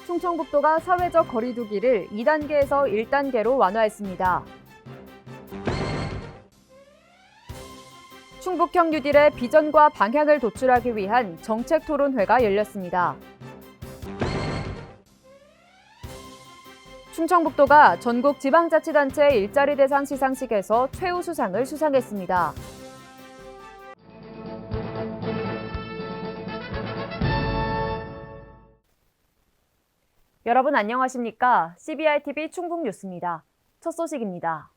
충청북도가 사회적 거리두기를 2단계에서 1단계로 완화했습니다. 충북형 뉴딜의 비전과 방향을 도출하기 위한 정책 토론회가 열렸습니다. 충청북도가 전국 지방자치단체 일자리 대상 시상식에서 최우수상을 수상했습니다. 여러분 안녕하십니까? CBI-TV 충북뉴스입니다. 첫 소식입니다.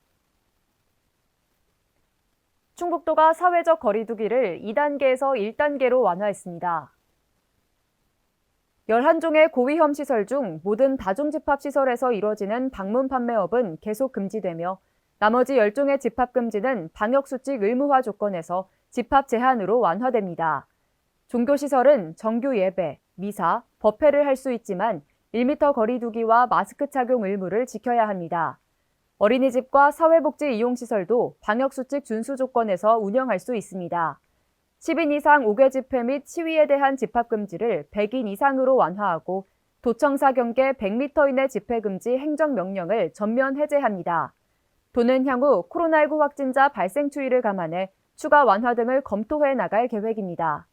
충북도가 사회적 거리두기를 2단계에서 1단계로 완화했습니다. 11종의 고위험 시설 중 모든 다중집합시설에서 이뤄지는 방문 판매업은 계속 금지되며 나머지 10종의 집합금지는 방역수칙 의무화 조건에서 집합 제한으로 완화됩니다. 종교시설은 정규 예배, 미사, 법회를 할 수 있지만 1m 거리두기와 마스크 착용 의무를 지켜야 합니다. 어린이집과 사회복지 이용시설도 방역수칙 준수 조건에서 운영할 수 있습니다. 10인 이상 5개 집회 및 시위에 대한 집합금지를 100인 이상으로 완화하고 도청사 경계 100m 이내 집회금지 행정명령을 전면 해제합니다. 도는 향후 코로나19 확진자 발생 추이를 감안해 추가 완화 등을 검토해 나갈 계획입니다.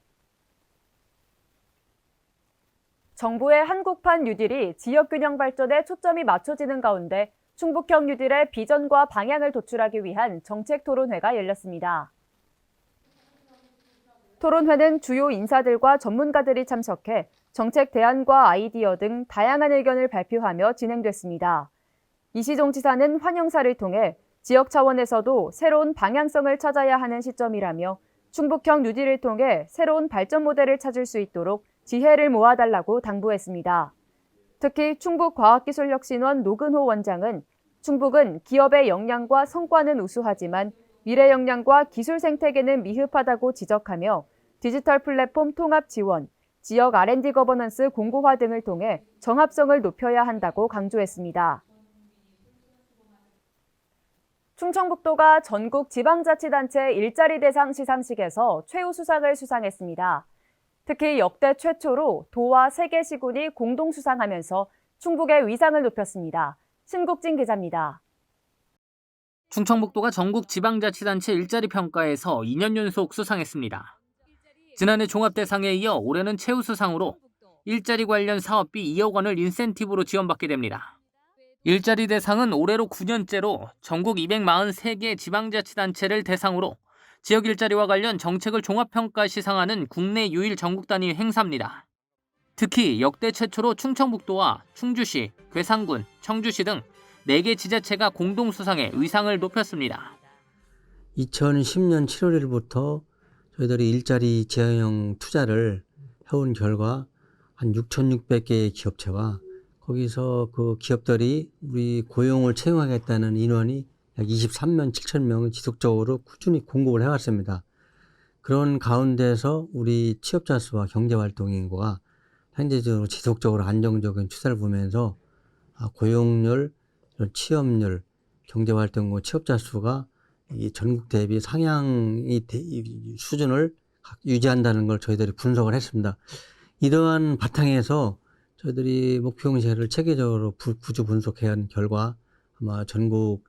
정부의 한국판 뉴딜이 지역균형 발전에 초점이 맞춰지는 가운데 충북형 뉴딜의 비전과 방향을 도출하기 위한 정책 토론회가 열렸습니다. 토론회는 주요 인사들과 전문가들이 참석해 정책 대안과 아이디어 등 다양한 의견을 발표하며 진행됐습니다. 이시종 지사는 환영사를 통해 지역 차원에서도 새로운 방향성을 찾아야 하는 시점이라며 충북형 뉴딜을 통해 새로운 발전 모델을 찾을 수 있도록 지혜를 모아달라고 당부했습니다. 특히 충북과학기술혁신원 노근호 원장은 충북은 기업의 역량과 성과는 우수하지만 미래 역량과 기술 생태계는 미흡하다고 지적하며 디지털 플랫폼 통합 지원, 지역 R&D 거버넌스 공고화 등을 통해 정합성을 높여야 한다고 강조했습니다. 충청북도가 전국 지방자치단체 일자리 대상 시상식에서 최우수상을 수상했습니다. 특히 역대 최초로 도와 세계 시군이 공동 수상하면서 충북의 위상을 높였습니다. 신국진 기자입니다. 충청북도가 전국 지방자치단체 일자리 평가에서 2년 연속 수상했습니다. 지난해 종합대상에 이어 올해는 최우수상으로 일자리 관련 사업비 2억 원을 인센티브로 지원받게 됩니다. 일자리 대상은 올해로 9년째로 전국 243개 지방자치단체를 대상으로 지역 일자리와 관련 정책을 종합평가 시상하는 국내 유일 전국 단위 행사입니다. 특히 역대 최초로 충청북도와 충주시, 괴산군, 청주시 등 4개 지자체가 공동 수상해 의상을 높였습니다. 2010년 7월 1일부터 저희들이 일자리 재형 투자를 해온 결과 한 6,600개의 기업체와 거기서 그 기업들이 우리 고용을 채용하겠다는 인원이 약 23만 7천 명을 지속적으로 꾸준히 공급을 해왔습니다. 그런 가운데서 우리 취업자 수와 경제활동 인구가 현재적으로 지속적으로 안정적인 추세를 보면서 고용률, 취업률, 경제활동과 취업자 수가 이 전국 대비 상향이 수준을 유지한다는 걸 저희들이 분석을 했습니다. 이러한 바탕에서 저희들이 목표 형식을 체계적으로 구조 분석한 결과 아마 전국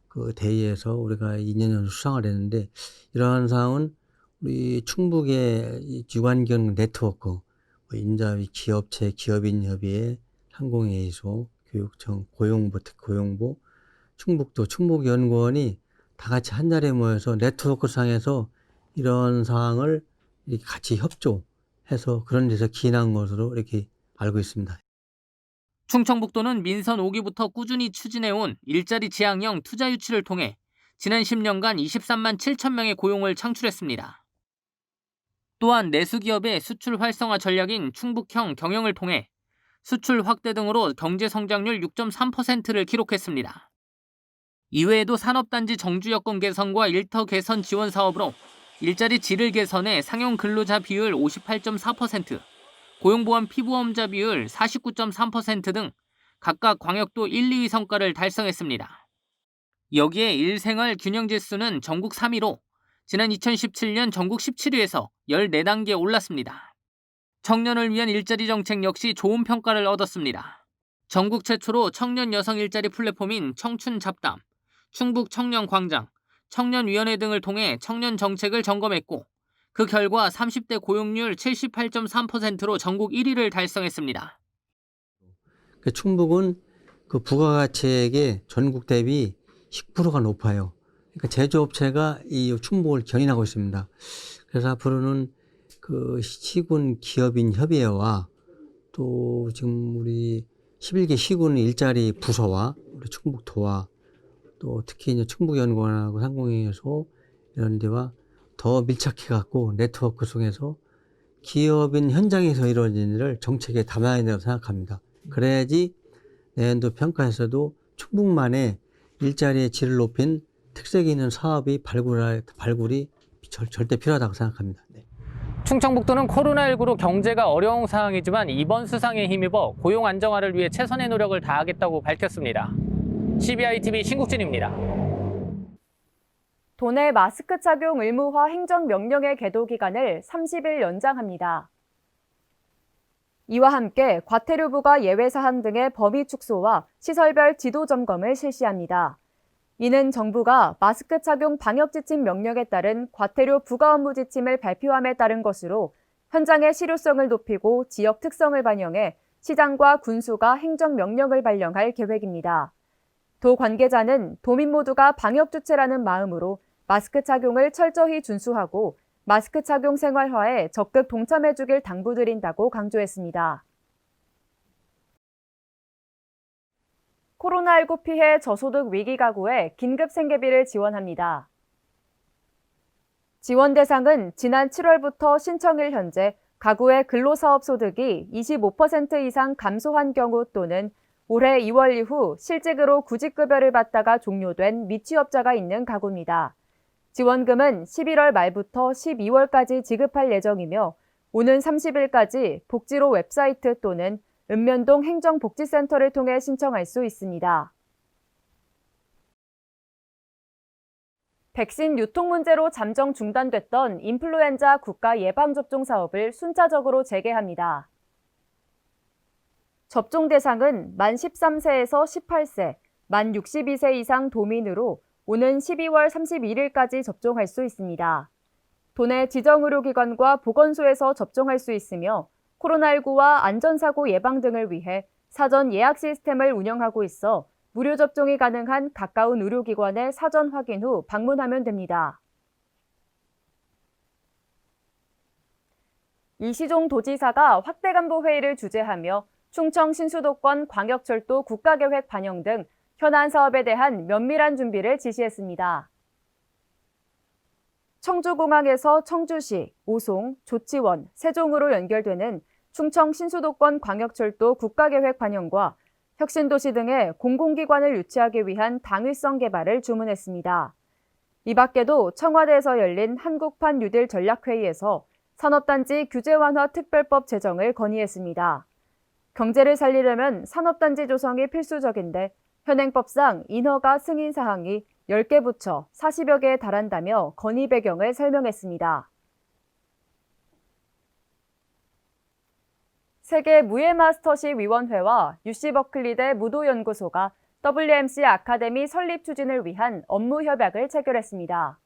그 대회에서 우리가 2년 연속 수상을 했는데 이러한 사항은 우리 충북의 유관기업 네트워크, 인자위 기업체, 기업인협의회, 상공회의소, 교육청, 고용부, 특고용부, 충북도, 충북연구원이 다 같이 한자리에 모여서 네트워크 상에서 이런 사항을 이렇게 같이 협조해서 그런 데서 기인한 것으로 이렇게 알고 있습니다. 충청북도는 민선 5기부터 꾸준히 추진해온 일자리 지향형 투자 유치를 통해 지난 10년간 23만 7천 명의 고용을 창출했습니다. 또한 내수기업의 수출 활성화 전략인 충북형 경영을 통해 수출 확대 등으로 경제 성장률 6.3%를 기록했습니다. 이외에도 산업단지 정주 여건 개선과 일터 개선 지원 사업으로 일자리 질을 개선해 상용 근로자 비율 58.4%, 고용보험 피부험자 비율 49.3% 등 각각 광역도 1, 2위 성과를 달성했습니다. 여기에 일생활 균형지수는 전국 3위로 지난 2017년 전국 17위에서 14단계 올랐습니다. 청년을 위한 일자리 정책 역시 좋은 평가를 얻었습니다. 전국 최초로 청년 여성 일자리 플랫폼인 청춘 잡담, 충북 청년 광장, 청년위원회 등을 통해 청년 정책을 점검했고 그 결과 30대 고용률 78.3%로 전국 1위를 달성했습니다. 충북은 그 부가가치액의 전국 대비 10%가 높아요. 그러니까 제조업체가 이 충북을 견인하고 있습니다. 그래서 앞으로는 그 시군 기업인 협의회와 또 지금 우리 11개 시군 일자리 부서와 우리 충북도와 또 특히 이제 충북연구원하고 상공회의소 이런 데와 더 밀착해 갖고 네트워크 속에서 기업인 현장에서 이루어진 일을 정책에 담아야 된다고 생각합니다. 그래야지 내년도 평가에서도 충북만의 일자리의 질을 높인 특색 있는 사업이 발굴이 절대 필요하다고 생각합니다. 네. 충청북도는 코로나19로 경제가 어려운 상황이지만 이번 수상에 힘입어 고용 안정화를 위해 최선의 노력을 다하겠다고 밝혔습니다. CBI-TV 신국진입니다. 도내 마스크 착용 의무화 행정명령의 계도 기간을 30일 연장합니다. 이와 함께 과태료부과 예외사항 등의 범위 축소와 시설별 지도 점검을 실시합니다. 이는 정부가 마스크 착용 방역지침 명령에 따른 과태료 부과 업무 지침을 발표함에 따른 것으로 현장의 실효성을 높이고 지역 특성을 반영해 시장과 군수가 행정명령을 발령할 계획입니다. 도 관계자는 도민 모두가 방역 주체라는 마음으로 마스크 착용을 철저히 준수하고 마스크 착용 생활화에 적극 동참해주길 당부드린다고 강조했습니다. 코로나19 피해 저소득 위기 가구에 긴급 생계비를 지원합니다. 지원 대상은 지난 7월부터 신청일 현재 가구의 근로사업 소득이 25% 이상 감소한 경우 또는 올해 2월 이후 실직으로 구직급여를 받다가 종료된 미취업자가 있는 가구입니다. 지원금은 11월 말부터 12월까지 지급할 예정이며 오는 30일까지 복지로 웹사이트 또는 읍면동 행정복지센터를 통해 신청할 수 있습니다. 백신 유통 문제로 잠정 중단됐던 인플루엔자 국가 예방접종 사업을 순차적으로 재개합니다. 접종 대상은 만 13세에서 18세, 만 62세 이상 도민으로 오는 12월 31일까지 접종할 수 있습니다. 도내 지정의료기관과 보건소에서 접종할 수 있으며 코로나19와 안전사고 예방 등을 위해 사전 예약 시스템을 운영하고 있어 무료 접종이 가능한 가까운 의료기관에 사전 확인 후 방문하면 됩니다. 이시종 도지사가 확대간부 회의를 주재하며 충청 신수도권 광역철도 국가계획 반영 등 현안 사업에 대한 면밀한 준비를 지시했습니다. 청주공항에서 청주시, 오송, 조치원, 세종으로 연결되는 충청 신수도권 광역철도 국가계획 반영과 혁신도시 등의 공공기관을 유치하기 위한 당위성 개발을 주문했습니다. 이 밖에도 청와대에서 열린 한국판 뉴딜 전략회의에서 산업단지 규제 완화 특별법 제정을 건의했습니다. 경제를 살리려면 산업단지 조성이 필수적인데 현행법상 인허가 승인 사항이 10개 부처 40여 개에 달한다며 건의 배경을 설명했습니다. 세계 무예마스터십 위원회와 UC 버클리대 무도연구소가 WMC 아카데미 설립 추진을 위한 업무 협약을 체결했습니다.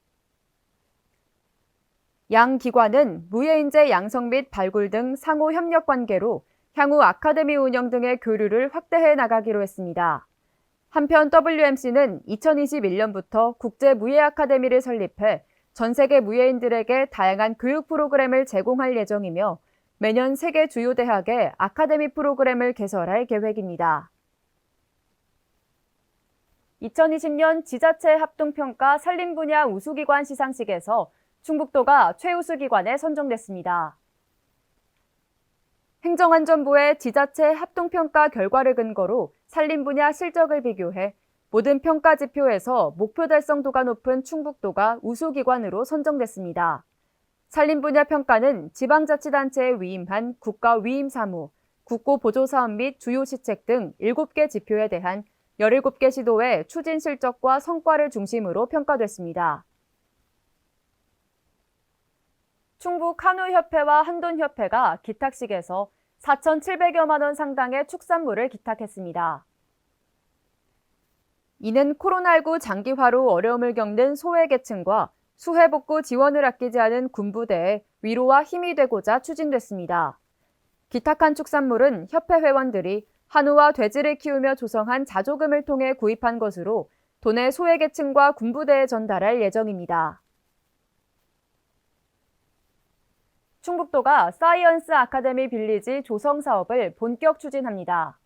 양 기관은 무예인재 양성 및 발굴 등 상호 협력 관계로 향후 아카데미 운영 등의 교류를 확대해 나가기로 했습니다. 한편 WMC는 2021년부터 국제무예 아카데미를 설립해 전 세계 무예인들에게 다양한 교육 프로그램을 제공할 예정이며 매년 세계 주요 대학의 아카데미 프로그램을 개설할 계획입니다. 2020년 지자체 합동평가 산림 분야 우수기관 시상식에서 충북도가 최우수기관에 선정됐습니다. 행정안전부의 지자체 합동평가 결과를 근거로 산림 분야 실적을 비교해 모든 평가 지표에서 목표 달성도가 높은 충북도가 우수기관으로 선정됐습니다. 산림 분야 평가는 지방자치단체에 위임한 국가위임사무, 국고보조사업 및 주요 시책 등 7개 지표에 대한 17개 시도의 추진 실적과 성과를 중심으로 평가됐습니다. 충북 한우협회와 한돈협회가 기탁식에서 4,700여만 원 상당의 축산물을 기탁했습니다. 이는 코로나19 장기화로 어려움을 겪는 소외계층과 수해복구 지원을 아끼지 않은 군부대의 위로와 힘이 되고자 추진됐습니다. 기탁한 축산물은 협회 회원들이 한우와 돼지를 키우며 조성한 자조금을 통해 구입한 것으로 도내 소외계층과 군부대에 전달할 예정입니다. 충북도가 사이언스 아카데미 빌리지 조성 사업을 본격 추진합니다.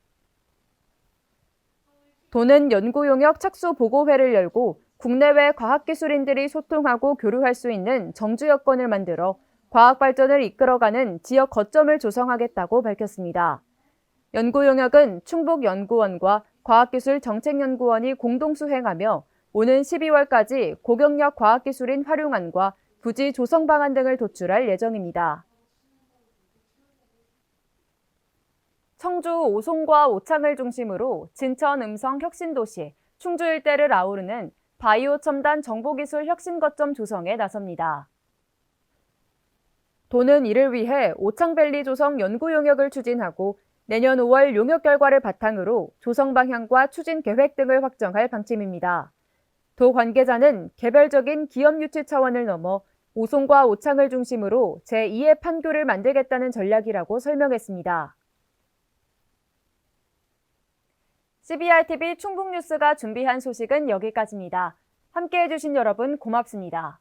도는 연구 용역 착수 보고회를 열고 국내외 과학기술인들이 소통하고 교류할 수 있는 정주 여건을 만들어 과학 발전을 이끌어가는 지역 거점을 조성하겠다고 밝혔습니다. 연구 용역은 충북연구원과 과학기술정책연구원이 공동 수행하며 오는 12월까지 고경력 과학기술인 활용안과 부지 조성 방안 등을 도출할 예정입니다. 청주 오송과 오창을 중심으로 진천 음성 혁신도시, 충주 일대를 아우르는 바이오 첨단 정보기술 혁신거점 조성에 나섭니다. 도는 이를 위해 오창밸리 조성 연구 용역을 추진하고 내년 5월 용역 결과를 바탕으로 조성 방향과 추진 계획 등을 확정할 방침입니다. 도 관계자는 개별적인 기업 유치 차원을 넘어 오송과 오창을 중심으로 제2의 판교를 만들겠다는 전략이라고 설명했습니다. CBRTV 충북뉴스가 준비한 소식은 여기까지입니다. 함께해 주신 여러분 고맙습니다.